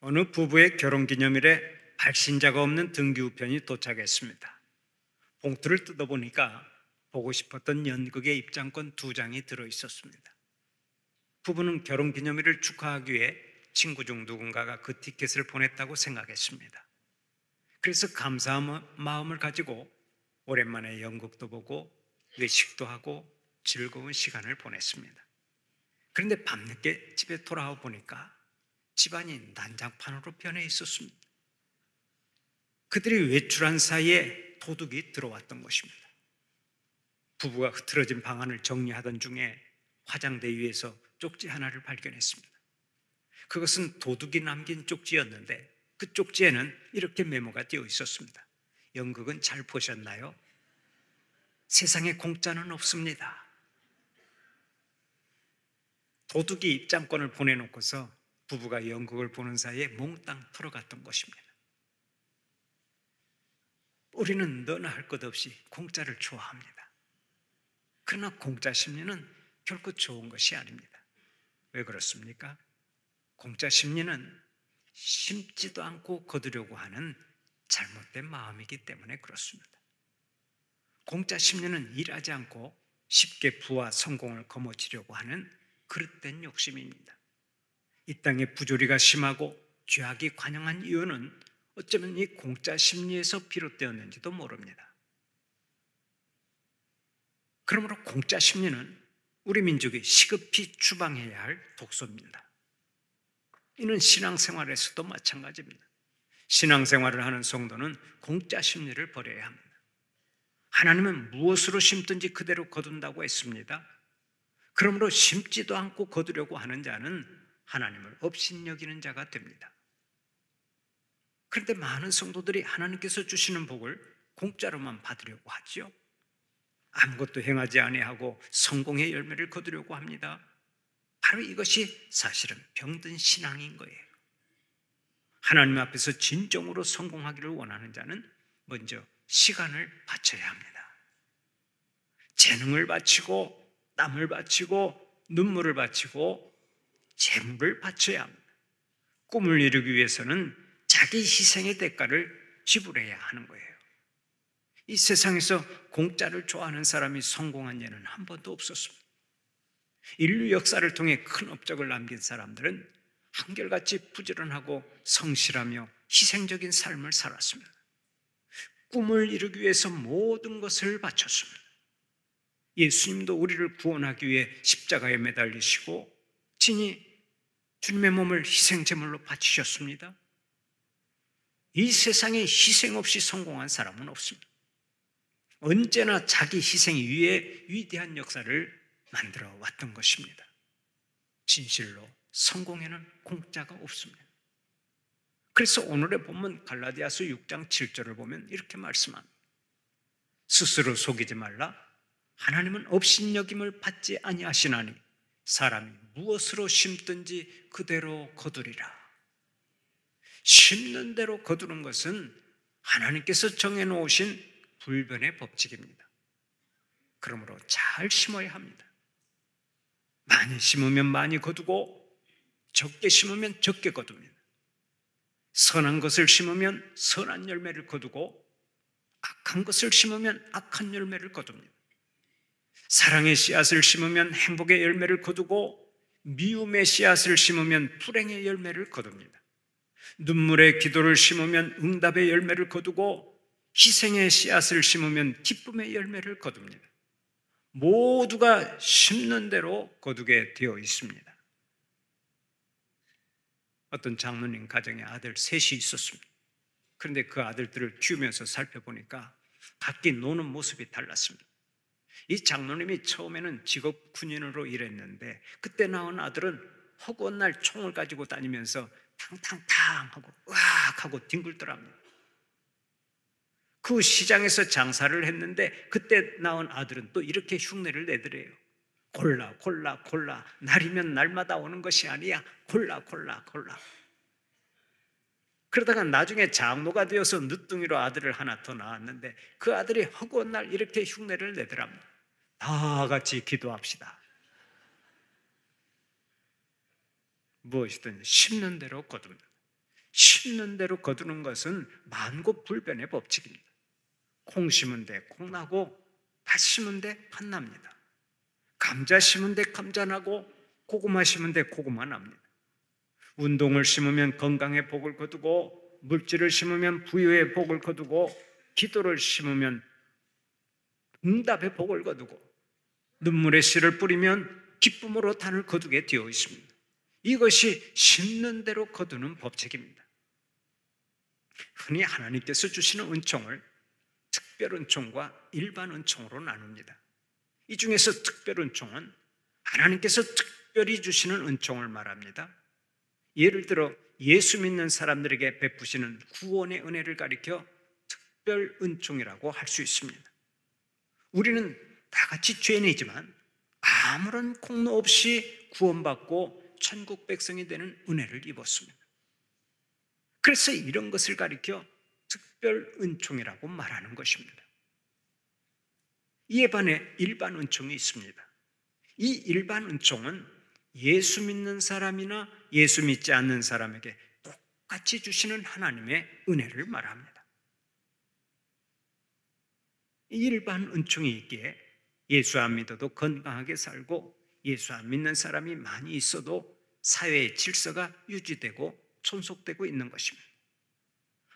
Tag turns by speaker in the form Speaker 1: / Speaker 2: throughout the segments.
Speaker 1: 어느 부부의 결혼기념일에 발신자가 없는 등기우편이 도착했습니다. 봉투를 뜯어보니까 보고 싶었던 연극의 입장권 2장이 들어있었습니다. 부부는 결혼기념일을 축하하기 위해 친구 중 누군가가 그 티켓을 보냈다고 생각했습니다. 그래서 감사한 마음을 가지고 오랜만에 연극도 보고 외식도 하고 즐거운 시간을 보냈습니다. 그런데 밤늦게 집에 돌아와 보니까 집안이 난장판으로 변해 있었습니다. 그들이 외출한 사이에 도둑이 들어왔던 것입니다. 부부가 흐트러진 방안을 정리하던 중에 화장대 위에서 쪽지 하나를 발견했습니다. 그것은 도둑이 남긴 쪽지였는데 그 쪽지에는 이렇게 메모가 되어 있었습니다. 연극은 잘 보셨나요? 세상에 공짜는 없습니다. 도둑이 입장권을 보내놓고서 부부가 연극을 보는 사이에 몽땅 털어갔던 것입니다. 우리는 너나 할 것 없이 공짜를 좋아합니다. 그러나 공짜 심리는 결코 좋은 것이 아닙니다. 왜 그렇습니까? 공짜 심리는 심지도 않고 거두려고 하는 잘못된 마음이기 때문에 그렇습니다. 공짜 심리는 일하지 않고 쉽게 부와 성공을 거머쥐려고 하는 그릇된 욕심입니다. 이 땅에 부조리가 심하고 죄악이 관영한 이유는 어쩌면 이 공짜 심리에서 비롯되었는지도 모릅니다. 그러므로 공짜 심리는 우리 민족이 시급히 추방해야 할 독소입니다. 이는 신앙생활에서도 마찬가지입니다. 신앙생활을 하는 성도는 공짜 심리를 버려야 합니다. 하나님은 무엇으로 심든지 그대로 거둔다고 했습니다. 그러므로 심지도 않고 거두려고 하는 자는 하나님을 업신여기는 자가 됩니다. 그런데 많은 성도들이 하나님께서 주시는 복을 공짜로만 받으려고 하죠. 아무것도 행하지 아니하고 성공의 열매를 거두려고 합니다. 바로 이것이 사실은 병든 신앙인 거예요. 하나님 앞에서 진정으로 성공하기를 원하는 자는 먼저 시간을 바쳐야 합니다. 재능을 바치고 땀을 바치고 눈물을 바치고 재물을 바쳐야 합니다. 꿈을 이루기 위해서는 자기 희생의 대가를 지불해야 하는 거예요. 이 세상에서 공짜를 좋아하는 사람이 성공한 예는 한 번도 없었습니다. 인류 역사를 통해 큰 업적을 남긴 사람들은 한결같이 부지런하고 성실하며 희생적인 삶을 살았습니다. 꿈을 이루기 위해서 모든 것을 바쳤습니다. 예수님도 우리를 구원하기 위해 십자가에 매달리시고 친히 주님의 몸을 희생제물로 바치셨습니다. 이 세상에 희생 없이 성공한 사람은 없습니다. 언제나 자기 희생 위에 위대한 역사를 만들어 왔던 것입니다. 진실로 성공에는 공짜가 없습니다. 그래서 오늘의 본문 갈라디아서 6장 7절을 보면 이렇게 말씀합니다. 스스로 속이지 말라. 하나님은 업신여김을 받지 아니하시나니 사람이 무엇으로 심든지 그대로 거두리라. 심는 대로 거두는 것은 하나님께서 정해놓으신 불변의 법칙입니다. 그러므로 잘 심어야 합니다. 많이 심으면 많이 거두고 적게 심으면 적게 거둡니다. 선한 것을 심으면 선한 열매를 거두고 악한 것을 심으면 악한 열매를 거둡니다. 사랑의 씨앗을 심으면 행복의 열매를 거두고 미움의 씨앗을 심으면 불행의 열매를 거둡니다. 눈물의 기도를 심으면 응답의 열매를 거두고 희생의 씨앗을 심으면 기쁨의 열매를 거둡니다. 모두가 심는 대로 거두게 되어 있습니다. 어떤 장로님 가정에 아들 셋이 있었습니다. 그런데 그 아들들을 키우면서 살펴보니까 각기 노는 모습이 달랐습니다. 이 장로님이 처음에는 직업 군인으로 일했는데 그때 낳은 아들은 허구한 날 총을 가지고 다니면서 탕탕탕 하고 으악 하고 뒹굴더랍니다. 그 시장에서 장사를 했는데 그때 낳은 아들은 또 이렇게 흉내를 내더래요. 골라 골라 골라, 날이면 날마다 오는 것이 아니야. 골라 골라 골라. 그러다가 나중에 장로가 되어서 늦둥이로 아들을 하나 더 낳았는데 그 아들이 허구한 날 이렇게 흉내를 내더랍니다. 다 같이 기도합시다. 무엇이든 심는 대로 거둡니다. 심는 대로 거두는 것은 만고불변의 법칙입니다. 콩 심은 데 콩 나고 팥 심은 데 팥 납니다. 감자 심은 데 감자 나고 고구마 심은 데 고구마 납니다. 운동을 심으면 건강의 복을 거두고, 물질을 심으면 부유의 복을 거두고, 기도를 심으면 응답의 복을 거두고, 눈물의 씨를 뿌리면 기쁨으로 단을 거두게 되어 있습니다. 이것이 심는 대로 거두는 법칙입니다. 흔히 하나님께서 주시는 은총을 특별 은총과 일반 은총으로 나눕니다. 이 중에서 특별 은총은 하나님께서 특별히 주시는 은총을 말합니다. 예를 들어 예수 믿는 사람들에게 베푸시는 구원의 은혜를 가리켜 특별 은총이라고 할 수 있습니다. 우리는 다 같이 죄인이지만 아무런 공로 없이 구원받고 천국 백성이 되는 은혜를 입었습니다. 그래서 이런 것을 가리켜 특별 은총이라고 말하는 것입니다. 이에 반해 일반 은총이 있습니다. 이 일반 은총은 예수 믿는 사람이나 예수 믿지 않는 사람에게 똑같이 주시는 하나님의 은혜를 말합니다. 이 일반 은총이 있기에 예수 안 믿어도 건강하게 살고, 예수 안 믿는 사람이 많이 있어도 사회의 질서가 유지되고 존속되고 있는 것입니다.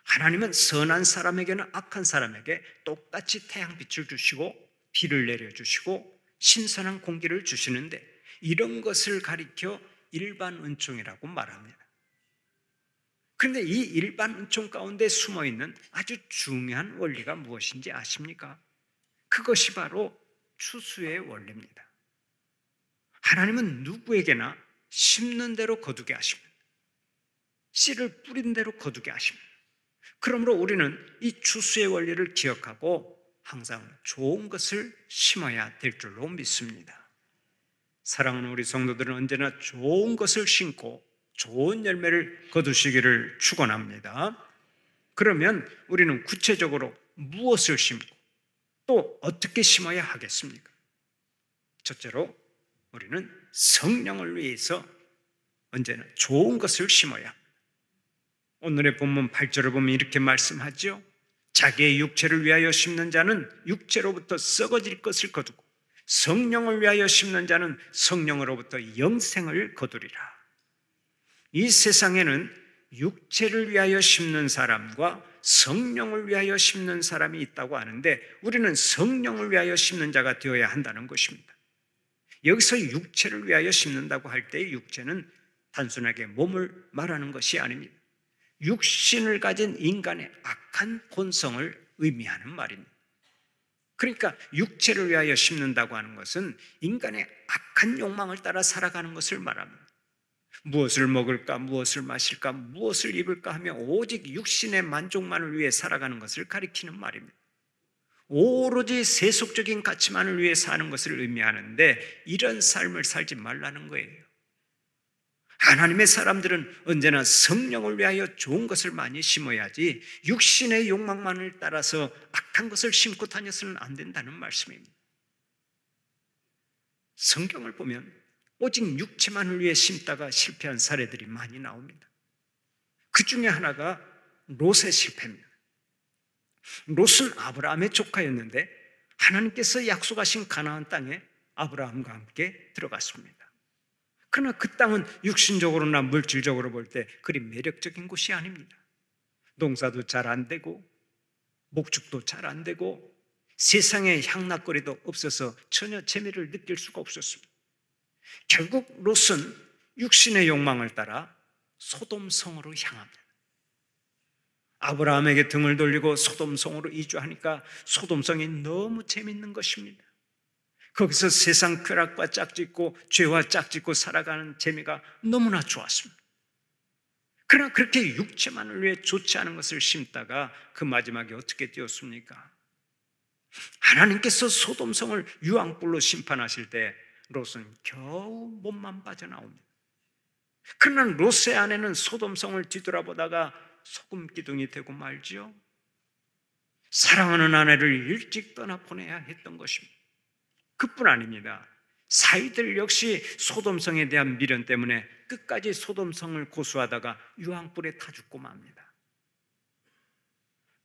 Speaker 1: 하나님은 선한 사람에게는 악한 사람에게 똑같이 태양빛을 주시고 비를 내려주시고 신선한 공기를 주시는데, 이런 것을 가리켜 일반 은총이라고 말합니다. 그런데 이 일반 은총 가운데 숨어있는 아주 중요한 원리가 무엇인지 아십니까? 그것이 바로 추수의 원리입니다. 하나님은 누구에게나 심는 대로 거두게 하십니다. 씨를 뿌린 대로 거두게 하십니다. 그러므로 우리는 이 추수의 원리를 기억하고 항상 좋은 것을 심어야 될 줄로 믿습니다. 사랑하는 우리 성도들은 언제나 좋은 것을 심고 좋은 열매를 거두시기를 축원합니다. 그러면 우리는 구체적으로 무엇을 심고 또 어떻게 심어야 하겠습니까? 첫째로 우리는 성령을 위해서 언제나 좋은 것을 심어야 합니다. 오늘의 본문 8절을 보면 이렇게 말씀하죠. 자기의 육체를 위하여 심는 자는 육체로부터 썩어질 것을 거두고 성령을 위하여 심는 자는 성령으로부터 영생을 거두리라. 이 세상에는 육체를 위하여 심는 사람과 성령을 위하여 심는 사람이 있다고 하는데, 우리는 성령을 위하여 심는 자가 되어야 한다는 것입니다. 여기서 육체를 위하여 심는다고 할 때 육체는 단순하게 몸을 말하는 것이 아닙니다. 육신을 가진 인간의 악한 본성을 의미하는 말입니다. 그러니까 육체를 위하여 심는다고 하는 것은 인간의 악한 욕망을 따라 살아가는 것을 말합니다. 무엇을 먹을까, 무엇을 마실까, 무엇을 입을까 하며 오직 육신의 만족만을 위해 살아가는 것을 가리키는 말입니다. 오로지 세속적인 가치만을 위해 사는 것을 의미하는데, 이런 삶을 살지 말라는 거예요. 하나님의 사람들은 언제나 성령을 위하여 좋은 것을 많이 심어야지 육신의 욕망만을 따라서 악한 것을 심고 다녀서는 안 된다는 말씀입니다. 성경을 보면 오직 육체만을 위해 심다가 실패한 사례들이 많이 나옵니다. 그 중에 하나가 롯의 실패입니다. 롯은 아브라함의 조카였는데 하나님께서 약속하신 가나안 땅에 아브라함과 함께 들어갔습니다. 그러나 그 땅은 육신적으로나 물질적으로 볼 때 그리 매력적인 곳이 아닙니다. 농사도 잘 안 되고 목축도 잘 안 되고 세상에 향락거리도 없어서 전혀 재미를 느낄 수가 없었습니다. 결국 롯은 육신의 욕망을 따라 소돔성으로 향합니다. 아브라함에게 등을 돌리고 소돔성으로 이주하니까 소돔성이 너무 재밌는 것입니다. 거기서 세상 쾌락과 짝짓고 죄와 짝짓고 살아가는 재미가 너무나 좋았습니다. 그러나 그렇게 육체만을 위해 좋지 않은 것을 심다가 그 마지막에 어떻게 되었습니까? 하나님께서 소돔성을 유황불로 심판하실 때 롯은 겨우 몸만 빠져나옵니다. 그러나 롯의 아내는 소돔성을 뒤돌아보다가 소금 기둥이 되고 말지요. 사랑하는 아내를 일찍 떠나보내야 했던 것입니다. 그뿐 아닙니다. 사이들 역시 소돔성에 대한 미련 때문에 끝까지 소돔성을 고수하다가 유황불에 타 죽고 맙니다.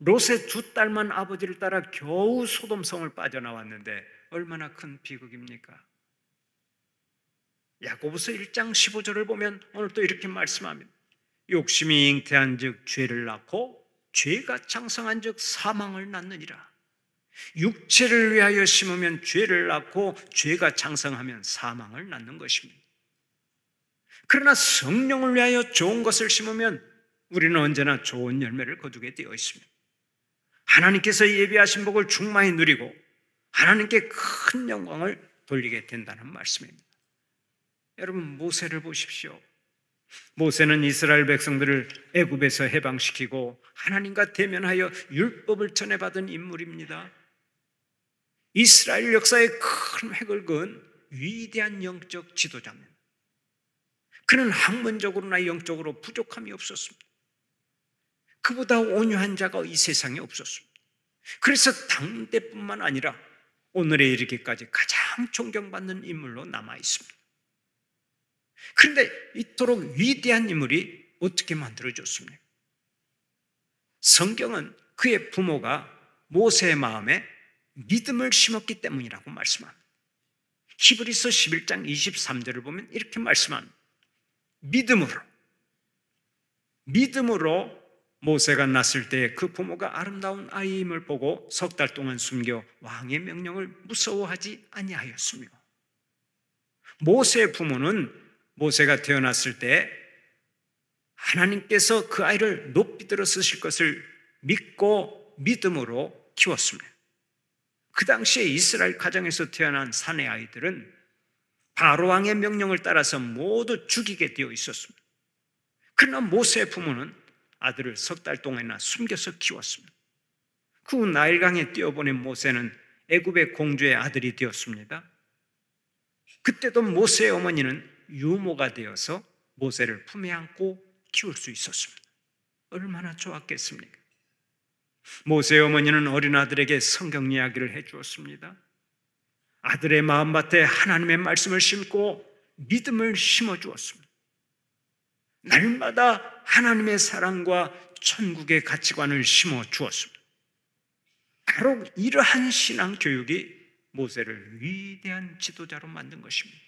Speaker 1: 롯의 두 딸만 아버지를 따라 겨우 소돔성을 빠져나왔는데 얼마나 큰 비극입니까? 야고보서 1장 15절을 보면 오늘 또 이렇게 말씀합니다. 욕심이 잉태한 즉 죄를 낳고 죄가 장성한 즉 사망을 낳느니라. 육체를 위하여 심으면 죄를 낳고 죄가 장성하면 사망을 낳는 것입니다. 그러나 성령을 위하여 좋은 것을 심으면 우리는 언제나 좋은 열매를 거두게 되어 있습니다. 하나님께서 예비하신 복을 충만히 누리고 하나님께 큰 영광을 돌리게 된다는 말씀입니다. 여러분, 모세를 보십시오. 모세는 이스라엘 백성들을 애굽에서 해방시키고 하나님과 대면하여 율법을 전해받은 인물입니다. 이스라엘 역사에 큰 획을 그은 위대한 영적 지도자입니다. 그는 학문적으로나 영적으로 부족함이 없었습니다. 그보다 온유한 자가 이 세상에 없었습니다. 그래서 당대뿐만 아니라 오늘에 이르기까지 가장 존경받는 인물로 남아 있습니다. 그런데 이토록 위대한 인물이 어떻게 만들어졌습니까? 성경은 그의 부모가 모세의 마음에 믿음을 심었기 때문이라고 말씀합니다. 히브리서 11장 23절을 보면 이렇게 말씀합니다. 믿음으로 모세가 낳았을 때 그 부모가 아름다운 아이임을 보고 석 달 동안 숨겨 왕의 명령을 무서워하지 아니하였으며, 모세의 부모는 모세가 태어났을 때 하나님께서 그 아이를 높이 들어 쓰실 것을 믿고 믿음으로 키웠습니다. 그 당시에 이스라엘 가정에서 태어난 사내 아이들은 바로 왕의 명령을 따라서 모두 죽이게 되어 있었습니다. 그러나 모세의 부모는 아들을 석 달 동안이나 숨겨서 키웠습니다. 그 후 나일강에 띄어보낸 모세는 애굽의 공주의 아들이 되었습니다. 그때도 모세의 어머니는 유모가 되어서 모세를 품에 안고 키울 수 있었습니다. 얼마나 좋았겠습니까? 모세의 어머니는 어린 아들에게 성경 이야기를 해주었습니다. 아들의 마음밭에 하나님의 말씀을 심고 믿음을 심어주었습니다. 날마다 하나님의 사랑과 천국의 가치관을 심어주었습니다. 바로 이러한 신앙 교육이 모세를 위대한 지도자로 만든 것입니다.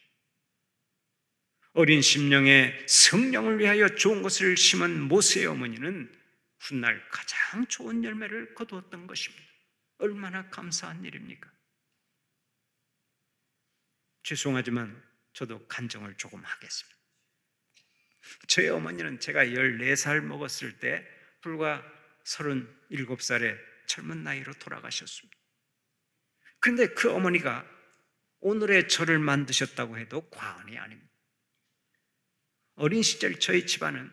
Speaker 1: 어린 심령에 성령을 위하여 좋은 것을 심은 모세의 어머니는 훗날 가장 좋은 열매를 거두었던 것입니다. 얼마나 감사한 일입니까? 죄송하지만 저도 간증을 조금 하겠습니다. 저희 어머니는 제가 14살 먹었을 때 불과 37살의 젊은 나이로 돌아가셨습니다. 그런데 그 어머니가 오늘의 저를 만드셨다고 해도 과언이 아닙니다. 어린 시절 저희 집안은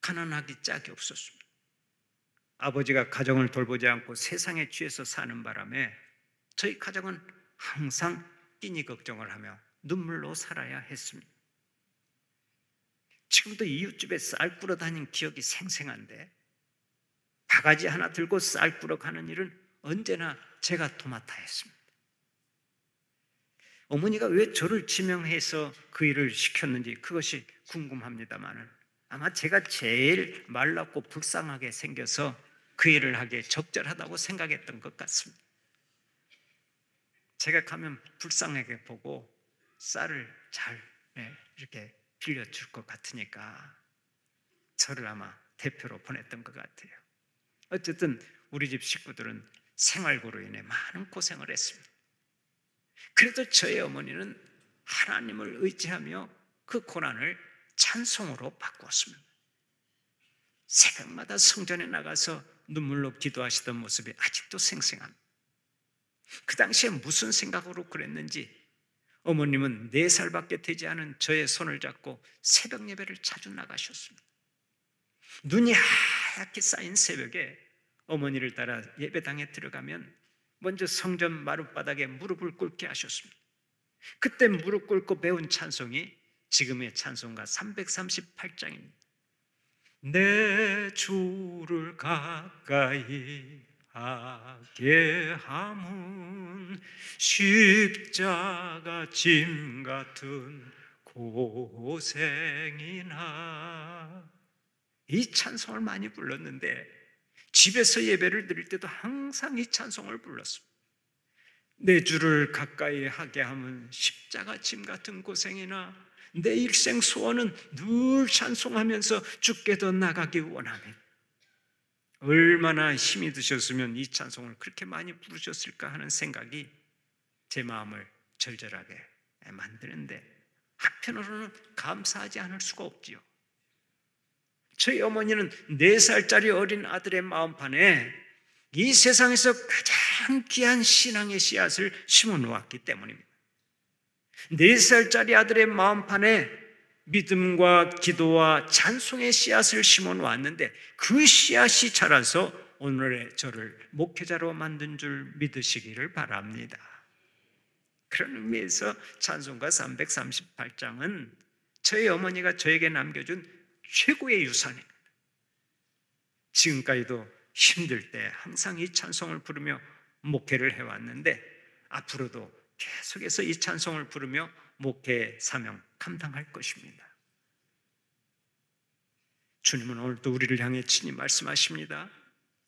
Speaker 1: 가난하기 짝이 없었습니다. 아버지가 가정을 돌보지 않고 세상에 취해서 사는 바람에 저희 가정은 항상 끼니 걱정을 하며 눈물로 살아야 했습니다. 지금도 이웃집에 쌀 꾸러 다닌 기억이 생생한데 바가지 하나 들고 쌀 꾸러 가는 일은 언제나 제가 도맡아 했습니다. 어머니가 왜 저를 지명해서 그 일을 시켰는지 그것이 궁금합니다만 아마 제가 제일 말랐고 불쌍하게 생겨서 그 일을 하기에 적절하다고 생각했던 것 같습니다. 제가 가면 불쌍하게 보고 쌀을 잘 이렇게 빌려줄 것 같으니까 저를 아마 대표로 보냈던 것 같아요. 어쨌든 우리 집 식구들은 생활고로 인해 많은 고생을 했습니다. 그래도 저희 어머니는 하나님을 의지하며 그 고난을 찬송으로 바꾸었습니다. 새벽마다 성전에 나가서 눈물로 기도하시던 모습이 아직도 생생합니다. 그 당시에 무슨 생각으로 그랬는지 어머님은 4살밖에 되지 않은 저의 손을 잡고 새벽 예배를 자주 나가셨습니다. 눈이 하얗게 쌓인 새벽에 어머니를 따라 예배당에 들어가면 먼저 성전 마룻바닥에 무릎을 꿇게 하셨습니다. 그때 무릎 꿇고 배운 찬송이 지금의 찬송가 338장입니다. 내 주를 가까이 하게 함은 십자가 짐 같은 고생이나. 이 찬송을 많이 불렀는데 집에서 예배를 드릴 때도 항상 이 찬송을 불렀습니다. 내 주를 가까이 하게 하면 십자가 짐 같은 고생이나 내 일생 소원은 늘 찬송하면서 주께 더 나가기 원합니다. 얼마나 힘이 드셨으면 이 찬송을 그렇게 많이 부르셨을까 하는 생각이 제 마음을 절절하게 만드는데 한편으로는 감사하지 않을 수가 없지요. 저희 어머니는 4살짜리 어린 아들의 마음판에 이 세상에서 가장 귀한 신앙의 씨앗을 심어 놓았기 때문입니다. 4살짜리 아들의 마음판에 믿음과 기도와 찬송의 씨앗을 심어 놓았는데 그 씨앗이 자라서 오늘의 저를 목회자로 만든 줄 믿으시기를 바랍니다. 그런 의미에서 찬송가 338장은 저희 어머니가 저에게 남겨준 최고의 유산입니다. 지금까지도 힘들 때 항상 이 찬송을 부르며 목회를 해왔는데 앞으로도 계속해서 이 찬송을 부르며 목회 사명 감당할 것입니다. 주님은 오늘도 우리를 향해 친히 말씀하십니다.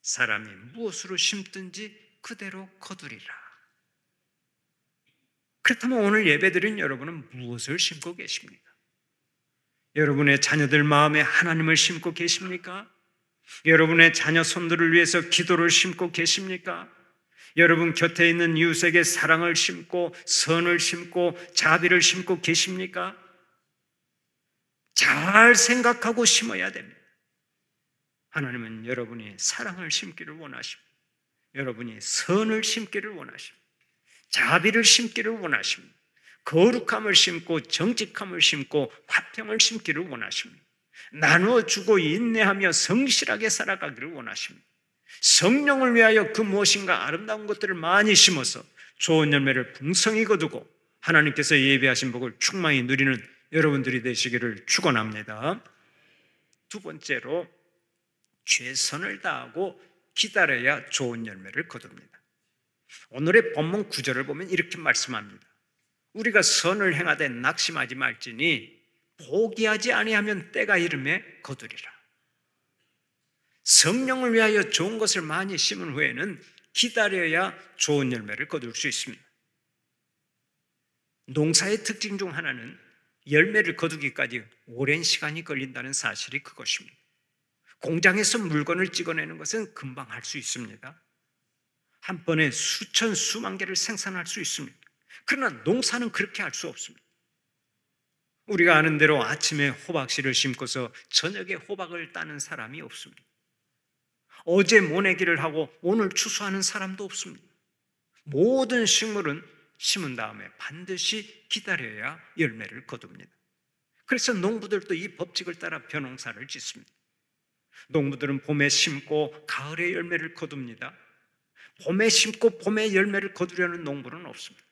Speaker 1: 사람이 무엇으로 심든지 그대로 거두리라. 그렇다면 오늘 예배드린 여러분은 무엇을 심고 계십니까? 여러분의 자녀들 마음에 하나님을 심고 계십니까? 여러분의 자녀 손들을 위해서 기도를 심고 계십니까? 여러분 곁에 있는 이웃에게 사랑을 심고 선을 심고 자비를 심고 계십니까? 잘 생각하고 심어야 됩니다. 하나님은 여러분이 사랑을 심기를 원하십니다. 여러분이 선을 심기를 원하십니다. 자비를 심기를 원하십니다. 거룩함을 심고 정직함을 심고 화평을 심기를 원하십니다. 나누어 주고 인내하며 성실하게 살아가기를 원하십니다. 성령을 위하여 그 무엇인가 아름다운 것들을 많이 심어서 좋은 열매를 풍성히 거두고 하나님께서 예비하신 복을 충만히 누리는 여러분들이 되시기를 축원합니다. 두 번째로 최선을 다하고 기다려야 좋은 열매를 거둡니다. 오늘의 본문 9절을 보면 이렇게 말씀합니다. 우리가 선을 행하되 낙심하지 말지니 포기하지 아니하면 때가 이름에 거두리라. 성령을 위하여 좋은 것을 많이 심은 후에는 기다려야 좋은 열매를 거둘 수 있습니다. 농사의 특징 중 하나는 열매를 거두기까지 오랜 시간이 걸린다는 사실이 그것입니다. 공장에서 물건을 찍어내는 것은 금방 할 수 있습니다. 한 번에 수천 수만 개를 생산할 수 있습니다. 그러나 농사는 그렇게 할 수 없습니다. 우리가 아는 대로 아침에 호박씨를 심고서 저녁에 호박을 따는 사람이 없습니다. 어제 모내기를 하고 오늘 추수하는 사람도 없습니다. 모든 식물은 심은 다음에 반드시 기다려야 열매를 거둡니다. 그래서 농부들도 이 법칙을 따라 벼농사를 짓습니다. 농부들은 봄에 심고 가을에 열매를 거둡니다. 봄에 심고 봄에 열매를 거두려는 농부는 없습니다.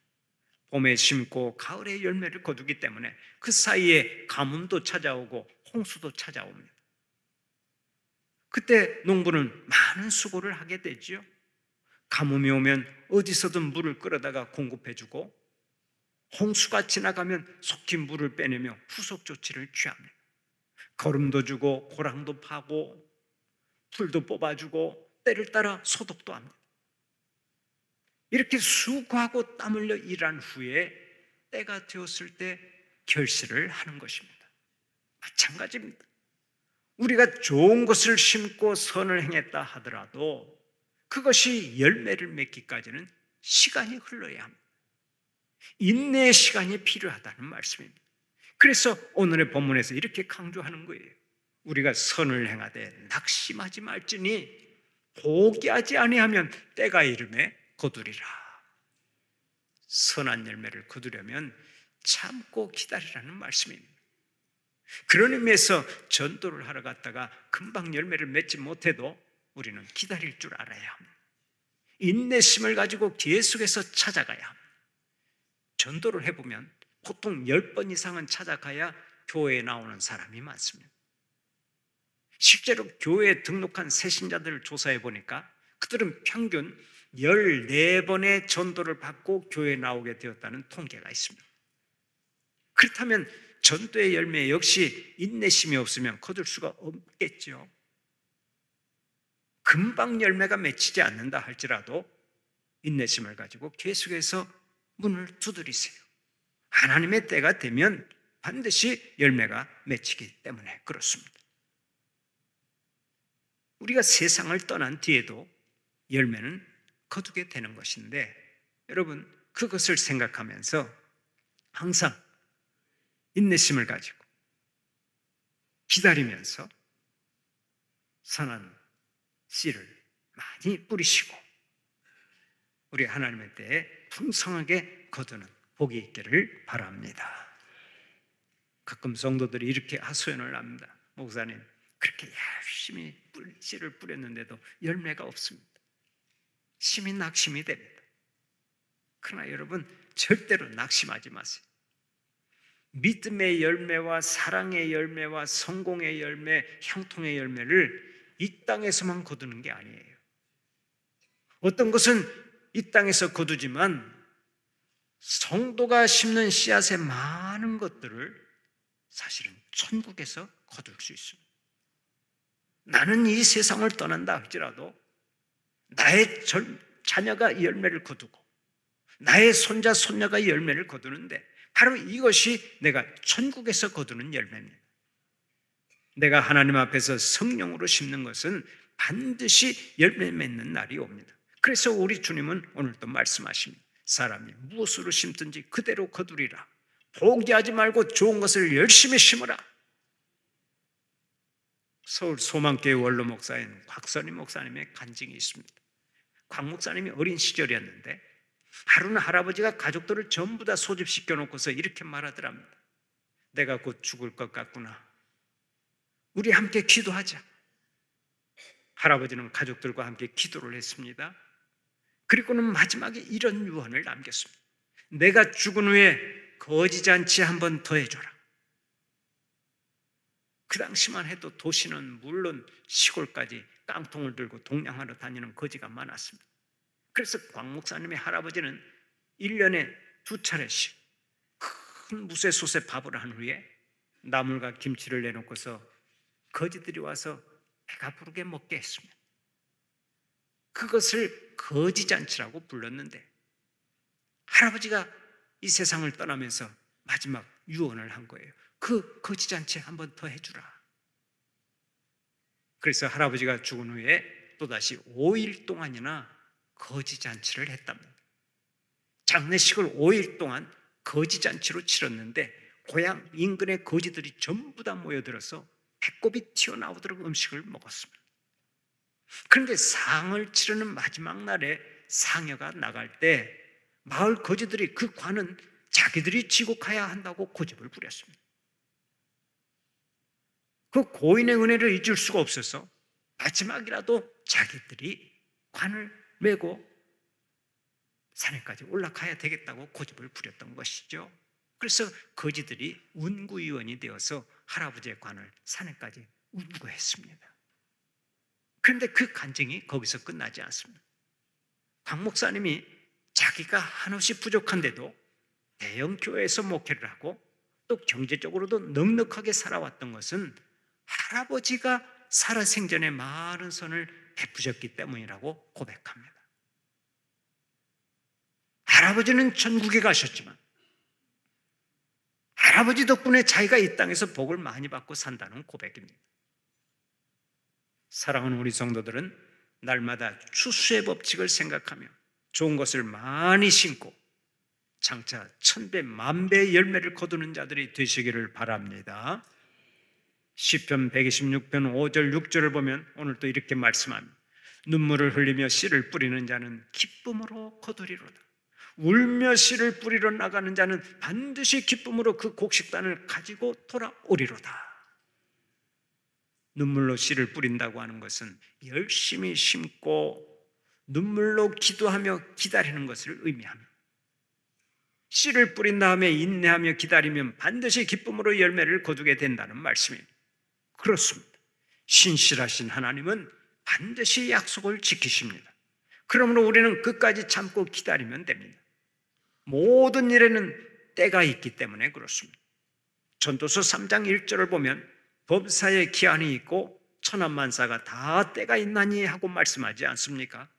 Speaker 1: 봄에 심고 가을에 열매를 거두기 때문에 그 사이에 가뭄도 찾아오고 홍수도 찾아옵니다. 그때 농부는 많은 수고를 하게 되지요. 가뭄이 오면 어디서든 물을 끌어다가 공급해주고 홍수가 지나가면 속히 물을 빼내며 후속 조치를 취합니다. 거름도 주고 고랑도 파고 풀도 뽑아주고 때를 따라 소독도 합니다. 이렇게 수고하고 땀 흘려 일한 후에 때가 되었을 때 결실을 하는 것입니다. 마찬가지입니다. 우리가 좋은 것을 심고 선을 행했다 하더라도 그것이 열매를 맺기까지는 시간이 흘러야 합니다. 인내의 시간이 필요하다는 말씀입니다. 그래서 오늘의 본문에서 이렇게 강조하는 거예요. 우리가 선을 행하되 낙심하지 말지니 포기하지 아니하면 때가 이름에 거두리라. 선한 열매를 거두려면 참고 기다리라는 말씀입니다. 그런 의미에서 전도를 하러 갔다가 금방 열매를 맺지 못해도 우리는 기다릴 줄 알아야 합니다. 인내심을 가지고 계속해서 찾아가야 합니다. 전도를 해보면 보통 10번 이상은 찾아가야 교회에 나오는 사람이 많습니다. 실제로 교회에 등록한 새신자들을 조사해 보니까 그 그들은 평균 14번의 전도를 받고 교회에 나오게 되었다는 통계가 있습니다. 그렇다면 전도의 열매 역시 인내심이 없으면 거둘 수가 없겠죠. 금방 열매가 맺히지 않는다 할지라도 인내심을 가지고 계속해서 문을 두드리세요. 하나님의 때가 되면 반드시 열매가 맺히기 때문에 그렇습니다. 우리가 세상을 떠난 뒤에도 열매는 거두게 되는 것인데, 여러분 그것을 생각하면서 항상 인내심을 가지고 기다리면서 선한 씨를 많이 뿌리시고 우리 하나님의 때에 풍성하게 거두는 복이 있기를 바랍니다. 가끔 성도들이 이렇게 하소연을 합니다. 목사님, 그렇게 열심히 씨를 뿌렸는데도 열매가 없습니다. 심히 낙심이 됩니다. 그러나 여러분 절대로 낙심하지 마세요. 믿음의 열매와 사랑의 열매와 성공의 열매, 형통의 열매를 이 땅에서만 거두는 게 아니에요. 어떤 것은 이 땅에서 거두지만 성도가 심는 씨앗의 많은 것들을 사실은 천국에서 거둘 수 있습니다. 나는 이 세상을 떠난다 할지라도 나의 자녀가 열매를 거두고 나의 손자, 손녀가 열매를 거두는데 바로 이것이 내가 천국에서 거두는 열매입니다. 내가 하나님 앞에서 성령으로 심는 것은 반드시 열매 맺는 날이 옵니다. 그래서 우리 주님은 오늘 또 말씀하십니다. 사람이 무엇으로 심든지 그대로 거두리라. 포기하지 말고 좋은 것을 열심히 심으라. 서울 소망교회 원로 목사인 곽선임 목사님의 간증이 있습니다. 곽 목사님이 어린 시절이었는데 하루는 할아버지가 가족들을 전부 다 소집시켜 놓고서 이렇게 말하더랍니다. 내가 곧 죽을 것 같구나. 우리 함께 기도하자. 할아버지는 가족들과 함께 기도를 했습니다. 그리고는 마지막에 이런 유언을 남겼습니다. 내가 죽은 후에 거지잔치 한 번 더 해줘라. 그 당시만 해도 도시는 물론 시골까지 깡통을 들고 동냥하러 다니는 거지가 많았습니다. 그래서 곽 목사님의 할아버지는 1년에 2차례씩 큰 무쇠솥에 밥을 한 후에 나물과 김치를 내놓고서 거지들이 와서 배가 부르게 먹게 했습니다. 그것을 거지잔치라고 불렀는데 할아버지가 이 세상을 떠나면서 마지막 유언을 한 거예요. 그 거지잔치 한 번 더 해주라. 그래서 할아버지가 죽은 후에 또다시 5일 동안이나 거지잔치를 했답니다. 장례식을 5일 동안 거지잔치로 치렀는데 고향 인근의 거지들이 전부 다 모여들어서 배꼽이 튀어나오도록 음식을 먹었습니다. 그런데 상을 치르는 마지막 날에 상여가 나갈 때 마을 거지들이 그 관은 자기들이 지고 가야 한다고 고집을 부렸습니다. 그 고인의 은혜를 잊을 수가 없어서 마지막이라도 자기들이 관을 메고 산에까지 올라가야 되겠다고 고집을 부렸던 것이죠. 그래서 거지들이 운구위원이 되어서 할아버지의 관을 산에까지 운구했습니다. 그런데 그 간증이 거기서 끝나지 않습니다. 곽 목사님이 자기가 한없이 부족한데도 대형 교회에서 목회를 하고 또 경제적으로도 넉넉하게 살아왔던 것은 할아버지가 살아생전에 많은 선을 베푸셨기 때문이라고 고백합니다. 할아버지는 천국에 가셨지만 할아버지 덕분에 자기가 이 땅에서 복을 많이 받고 산다는 고백입니다. 사랑하는 우리 성도들은 날마다 추수의 법칙을 생각하며 좋은 것을 많이 심고 장차 1000배, 10,000배의 열매를 거두는 자들이 되시기를 바랍니다. 시편 126편 5절 6절을 보면 오늘 또 이렇게 말씀합니다. 눈물을 흘리며 씨를 뿌리는 자는 기쁨으로 거두리로다. 울며 씨를 뿌리러 나가는 자는 반드시 기쁨으로 그 곡식단을 가지고 돌아오리로다. 눈물로 씨를 뿌린다고 하는 것은 열심히 심고 눈물로 기도하며 기다리는 것을 의미합니다. 씨를 뿌린 다음에 인내하며 기다리면 반드시 기쁨으로 열매를 거두게 된다는 말씀입니다. 그렇습니다. 신실하신 하나님은 반드시 약속을 지키십니다. 그러므로 우리는 끝까지 참고 기다리면 됩니다. 모든 일에는 때가 있기 때문에 그렇습니다. 전도서 3장 1절을 보면 법사의 기한이 있고 천한만사가 다 때가 있나니 하고 말씀하지 않습니까?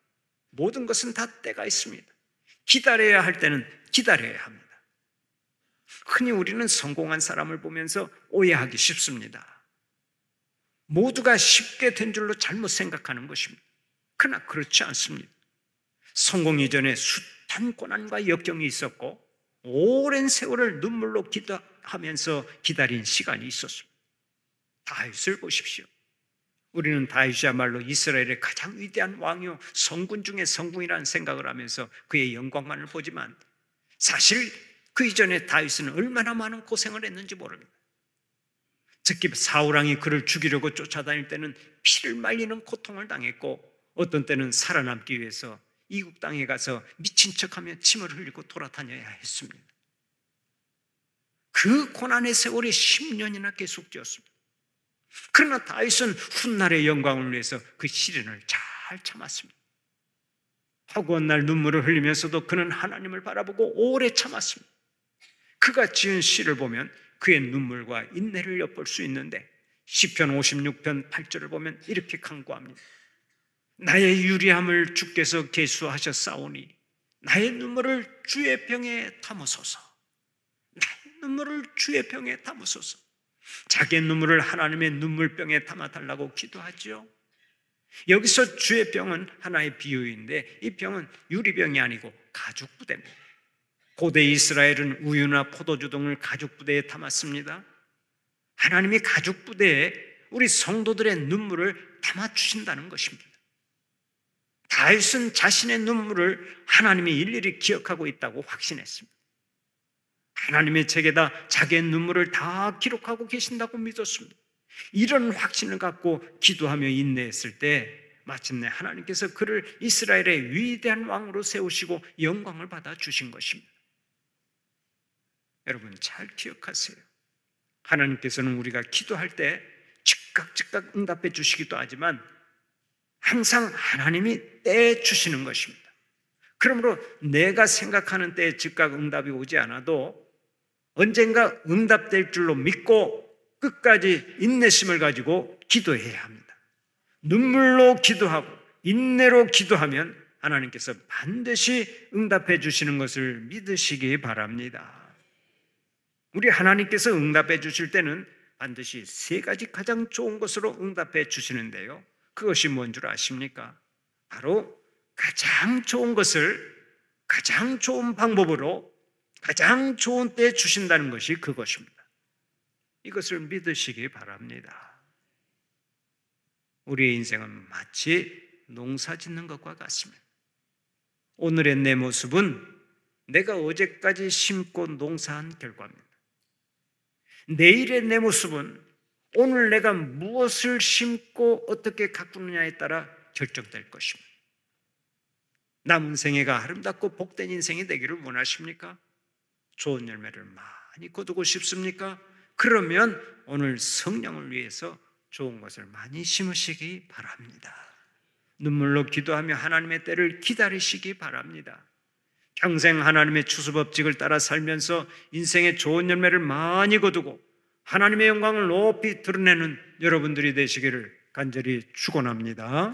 Speaker 1: 모든 것은 다 때가 있습니다. 기다려야 할 때는 기다려야 합니다. 흔히 우리는 성공한 사람을 보면서 오해하기 쉽습니다. 모두가 쉽게 된 줄로 잘못 생각하는 것입니다. 그러나 그렇지 않습니다. 성공 이전에 숱한 고난과 역경이 있었고 오랜 세월을 눈물로 기도하면서 기다린 시간이 있었습니다. 다윗을 보십시오. 우리는 다윗이야말로 이스라엘의 가장 위대한 왕이요 성군 중에 성군이라는 생각을 하면서 그의 영광만을 보지만 사실 그 이전에 다윗은 얼마나 많은 고생을 했는지 모릅니다. 특히 사울왕이 그를 죽이려고 쫓아다닐 때는 피를 말리는 고통을 당했고 어떤 때는 살아남기 위해서 이국 땅에 가서 미친 척하며 침을 흘리고 돌아다녀야 했습니다. 그 고난의 세월이 10년이나 계속되었습니다. 그러나 다윗은 훗날의 영광을 위해서 그 시련을 잘 참았습니다. 허구한 날 눈물을 흘리면서도 그는 하나님을 바라보고 오래 참았습니다. 그가 지은 시를 보면 그의 눈물과 인내를 엿볼 수 있는데 시편 56편 8절을 보면 이렇게 간구합니다. 나의 유리함을 주께서 계수하셨사오니 나의 눈물을 주의 병에 담으소서. 나의 눈물을 주의 병에 담으소서. 자기의 눈물을 하나님의 눈물병에 담아달라고 기도하죠. 여기서 주의 병은 하나의 비유인데 이 병은 유리병이 아니고 가죽부대입니다. 고대 이스라엘은 우유나 포도주 등을 가죽부대에 담았습니다. 하나님이 가죽부대에 우리 성도들의 눈물을 담아주신다는 것입니다. 다윗은 자신의 눈물을 하나님이 일일이 기억하고 있다고 확신했습니다. 하나님의 책에다 자기의 눈물을 다 기록하고 계신다고 믿었습니다. 이런 확신을 갖고 기도하며 인내했을 때 마침내 하나님께서 그를 이스라엘의 위대한 왕으로 세우시고 영광을 받아 주신 것입니다. 여러분 잘 기억하세요. 하나님께서는 우리가 기도할 때 즉각 응답해 주시기도 하지만 항상 하나님이 때 주시는 것입니다. 그러므로 내가 생각하는 때에 즉각 응답이 오지 않아도 언젠가 응답될 줄로 믿고 끝까지 인내심을 가지고 기도해야 합니다. 눈물로 기도하고 인내로 기도하면 하나님께서 반드시 응답해 주시는 것을 믿으시기 바랍니다. 우리 하나님께서 응답해 주실 때는 반드시 세 가지 가장 좋은 것으로 응답해 주시는데요. 그것이 뭔 줄 아십니까? 바로 가장 좋은 것을 가장 좋은 방법으로 가장 좋은 때에 주신다는 것이 그것입니다. 이것을 믿으시기 바랍니다. 우리의 인생은 마치 농사 짓는 것과 같습니다. 오늘의 내 모습은 내가 어제까지 심고 농사한 결과입니다. 내일의 내 모습은 오늘 내가 무엇을 심고 어떻게 가꾸느냐에 따라 결정될 것입니다. 남은 생애가 아름답고 복된 인생이 되기를 원하십니까? 좋은 열매를 많이 거두고 싶습니까? 그러면 오늘 성령을 위해서 좋은 것을 많이 심으시기 바랍니다. 눈물로 기도하며 하나님의 때를 기다리시기 바랍니다. 평생 하나님의 추수법칙을 따라 살면서 인생의 좋은 열매를 많이 거두고 하나님의 영광을 높이 드러내는 여러분들이 되시기를 간절히 축원합니다.